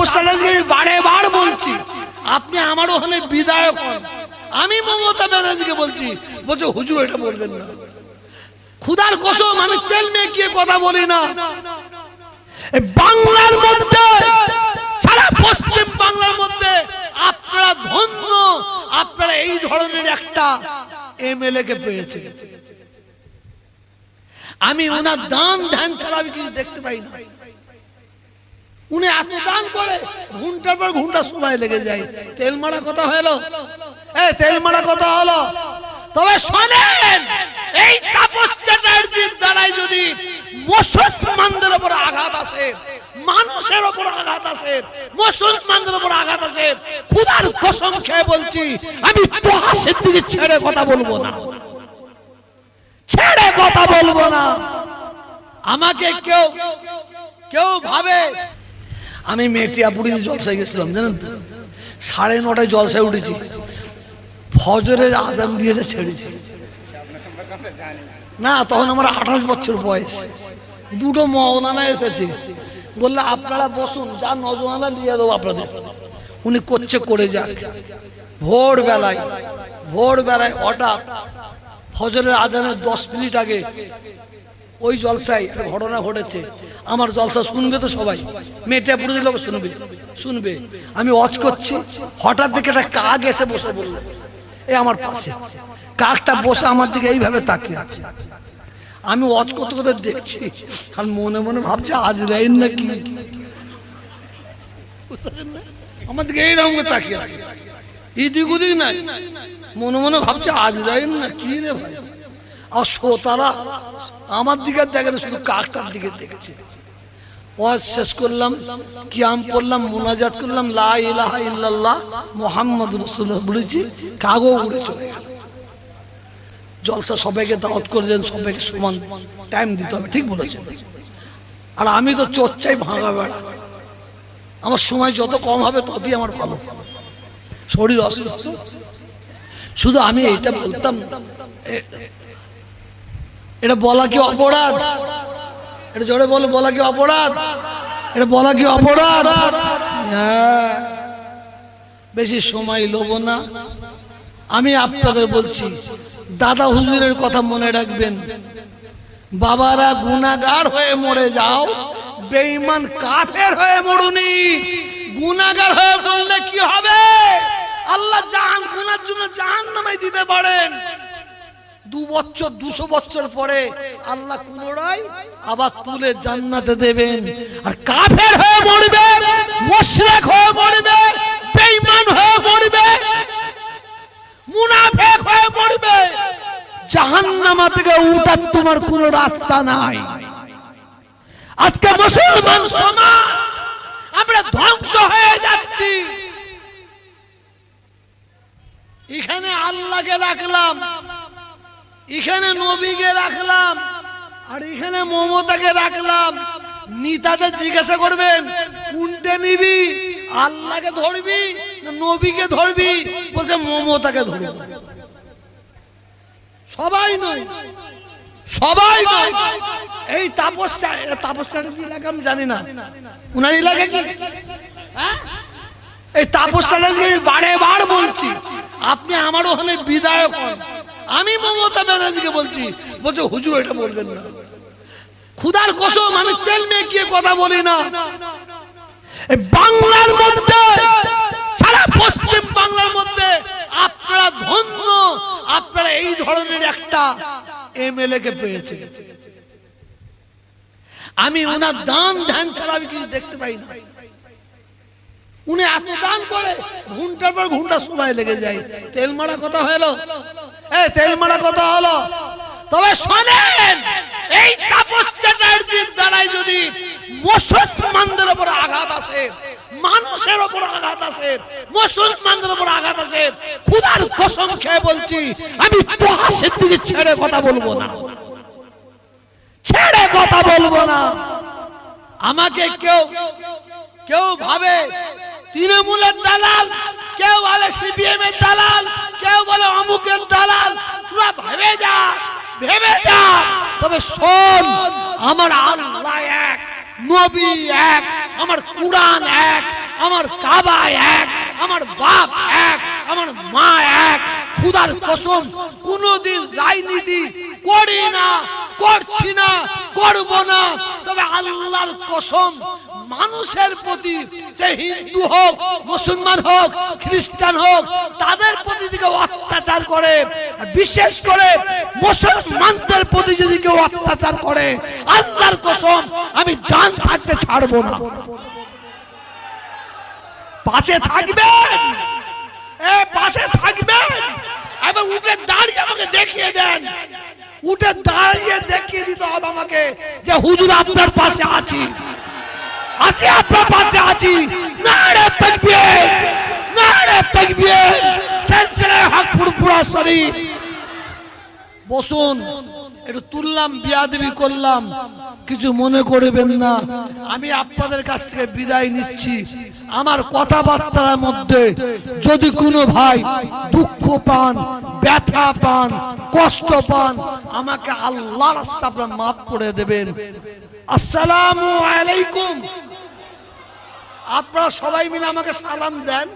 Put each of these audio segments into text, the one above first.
তাপসটাকে বারে বার বলছি, আপনি আমার ওখানে বিধায়ক হন, আমি মমতা ব্যানার্জিকে বলছি, বলছে হুজুর এটা বলবেন না। খুদার কসম আমি তেল মেখে কথা বলি না। বাংলার মধ্যে, সারা পশ্চিম বাংলার মধ্যে আপনারা ধন্য, আপনারা এই ধরনের একটা এমএলএ কে পেয়েছেন। আমি ওনার দান ধ্যান ছাড়া আমি কিছু দেখতে পাই না। উনি এত দান করে, ঘন্টার পর ঘন্টা সময় লেগে যায়। তেল মারা কথা হলো, তেল মারা কথা হলো। তবে শোনেন, এই তাপস চ্যাটার্জির দ্বারাই যদি মুসলমানদের উপর আঘাত আসে, মানুষের উপর আঘাত আসে, মুসলমানদের উপর আঘাত আসে, খুদার কসম খেয়ে বলছি আমি তোহা সিদ্দিকী ছেড়ে কথা বলবো না, ছেড়ে কথা বলবো না। আমাকে কেউ কেউ ভাবে আমি মেটিয়াপুরি জলসায় গেছিলাম, জানেন তো, 9:30 জলসায় উঠেছি, ফজরের আজান দিয়েছে ছেড়েছি না। তখন আমার 28 বছর বয়স। দুটো মওলানা এসেছে, বললে আপনারা বসুন, যা নজওয়ানা দিয়ে দেবো আপনাদের। উনি করছে করে যাক। ভোরবেলায় হঠাৎ ফজরের আজানের 10 মিনিট আগে ওই জলসায় ঘটনা ঘটেছে। আমার জলসা শুনবে তো সবাই, মেটিয়াপুরের লোক শুনবে। আমি ওয়াজ করছি, হঠাৎ দেখে একটা কাক এসে বসে বলল এই আমার পাশে। কাকটা বসে আমার দিকে এইভাবে তাকিয়ে আছে। আমি ওয়াজ করতে করতে দেখছি, আর মনে মনে ভাবছি আজরাইল না কি, আমার দিকে এইরকম তাকিয়ে আছে, এদিক ওদিক নাই। মনে মনে ভাবছি আজরাইল না কি রে ভাই। আর শ্রোতারা আমার দিকে দেখে না, শুধু কাকটার দিকে দেখেছে। ওয়াজ শেষ করলাম, কিয়াম পড়লাম, মুনাজাত করলাম, লা ইলাহা ইল্লাল্লাহ মুহাম্মাদুর রাসূলুল্লাহ বলেছি, কাগও উড়ে চলে গেল। জলসা সবাইকে দাওয়াত করেছেন, সবাইকে সমান টাইম দিতে হবে, ঠিক বলেছেন। আর আমি তো চর্চাই ভাঙা বেড়া, আমার সময় যত কম হবে ততই আমার ভালো। শরীর অসুস্থ, শুধু আমি এইটা বলতাম, এটা বলা কি অপরাধ? এটা জোরে বলে, বলা কি অপরাধ? এটা বলা কি অপরাধ? হ্যাঁ, বেশি সময় লব না। আমি আপনাদের বলছি, দাদা হুজুরের কথা মনে রাখবেন। বাবারা গুনাহগার হয়ে মরে যাও, বেঈমান কাফের হয়ে মরুনি। গুনাহগার হয়ে মরলে কি হবে? আল্লাহ গুনার জন্য জাহান্নামে দিতে পারেন। 2 বছর 200 বছর পরে আল্লাহ পুনরায় আবার তুলে জান্নাতে দেবেন। আর কাফের হয়ে মরবে, মুশরিক হয়ে মরবে, বেঈমান হয়ে মরবে, মুনাফিক হয়ে মরবে, জাহান্নাম থেকে উঠার তোমার কোনো রাস্তা নাই। আজকে মুসলমান সমাজ আমরা ধ্বংস হয়ে যাচ্ছি। এখানে আল্লাহকে রাখলাম, এখানে নবীকে রাখলাম, আর এখানে মমতাকে রাখলাম। নেতাদের জিজ্ঞাসা করবেন কোনটা নিবি, আল্লাহকে ধরবি না নবীকে ধরবি? বলছে মমতাকে ধরবি। সবাই নয়, সবাই নয়। এই তাপসটা এলাকা আমি জানি না, উনার এলাকা কি? এই তাপসটাকে বারে বার বলছি, আপনি আমার ওখানে বিধায়ক হন, আমি মমতা ব্যানার্জিকে বলছি, বলছে হুজুর এটা বলবেন না। খুদার কসম আমি তেল মেখে কথা বলি না। বাংলার মধ্যে, সারা পশ্চিম বাংলার মধ্যে আপনারা ধন্য, আপনারা এই ধরনের একটা এমএলএ কে পেয়েছেন। আমি ওনার দান ধ্যান ছাড়া আমি কিছু দেখতে পাই না। উনি এত দান করে, ঘন্টার পর ঘন্টা সময় লেগে যায়। তেল মারা কথা হলো, তেল মারা কথা হলো। তবে শোনেন, এই তাপস চ্যাটার্জির দ্বারাই যদি মুসলমানদের উপর আঘাত আসে, মানুষের উপর আঘাত আসে, মুসলমানদের উপর আঘাত আসে, খুদার কসম খেয়ে বলছি আমি তোহা সিদ্দিকী ছেড়ে কথা বলবো না, ছেড়ে কথা বলবো না। আমাকে কেউ কেউ ভাবে তৃণমূলের দালাল, কেউ বলে সিপিএম এর দালাল, কেউ বলে অমুকের দালাল। তোরা ভেবে যা, ভেবে যা। তবে শোন, আমার আল্লাহ এক, নবী এক, আমার কুরআন এক, আমার কাবা এক, আমার বাপ এক, আমার মা এক। খুদার কসম কোনদিন রাজনীতি করি না, করছি না, করব না। তবে আল্লাহর কসম মানুষের প্রতি, সে হিন্দু হোক, মুসলমান হোক, খ্রিস্টান হোক, তাদের প্রতি যদি কেউ অত্যাচার করে, বিশেষ করে মুসলমানদের প্রতি যদি কেউ অত্যাচার করে, আল্লাহর কসম আমি জান থাকতে ছাড়বো না। পাশে থাকবেন, পাশে থাকবেন এবং উঠে দাঁড়িয়ে আমাকে দেখিয়ে দেন, উঠে দাঁড়িয়ে দেখিয়ে দিতে হবে আমাকে যে হুজুর আপনার পাশে আছি, আসি আপনার পাশে আছি। নারে তাকবীর, নারে তাকবীর, সিলসিলা হক ফুরফুরা শরীফ। বসুন, একটু তুললাম, বিয়াদবি করলাম, কিছু মনে করবেন না। আমি আপনাদের কাছ থেকে বিদায় নিচ্ছি। আমার কথাবার্তার মধ্যে যদি কোনো ভাই দুঃখ পান, ব্যথা পান, কষ্ট পান, আমাকে আল্লাহর রাস্তায় আপনারা মাফ করে দেবেন। আসসালামু আলাইকুম। আপনারা সবাই মিলে আমাকে সালাম দেন।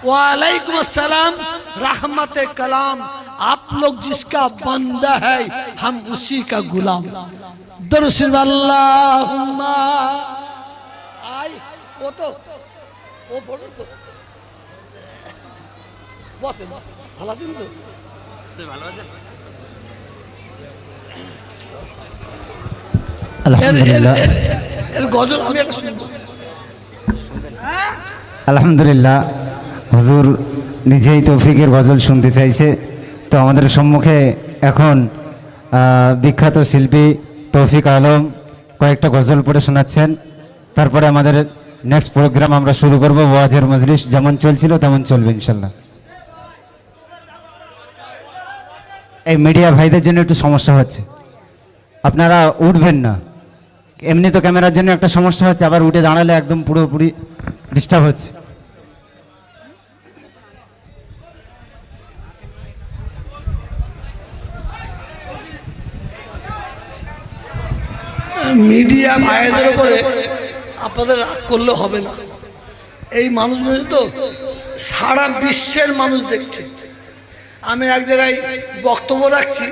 वालेकुम अस्सलाम रहमत कलाम। आप लोग जिसका बंदा है हम उसी का गुलाम। दरुद अल्लाहुम्मा आई वो तो वो पढ़ो तो बस ভালো আছেন তো? ভালো আছেন? আলহামদুলিল্লাহ। এর গজল আমি একটা শুনবো। আলহামদুলিল্লাহ, হুজুর নিজেই তৌফিকের গজল শুনতে চাইছে। তো আমাদের সম্মুখে এখন বিখ্যাত শিল্পী তৌফিক আলম কয়েকটা গজল পড়ে শোনাচ্ছেন। তারপরে আমাদের নেক্সট প্রোগ্রাম আমরা শুরু করব। ওয়াজের মজলিস যেমন চলছিল তেমন চলবে ইনশাল্লাহ। এই মিডিয়া ভাইদের জন্য একটু সমস্যা হচ্ছে, আপনারা উঠবেন না। এমনি তো ক্যামেরার জন্য একটা সমস্যা হচ্ছে, আবার উঠে দাঁড়ালে একদম পুরোপুরি ডিস্টার্ব হচ্ছে। মিডিয়া ভাইদের উপরে আপনাদের রাগ করলে হবে না। এই মানুষগুলো তো সারা বিশ্বের মানুষ দেখছে। আমি এক জায়গায় বক্তব্য রাখছি,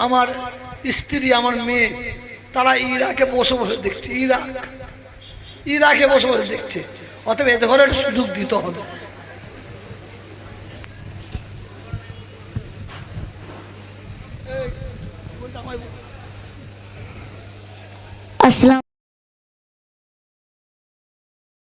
আমার স্ত্রী, আমার মেয়ে, তারা ইরাকে বসে বসে দেখছে, ইরাকে বসে বসে দেখছে। অতএব এতে করে একটা সুযোগ দিতে হবে। আসসালাম।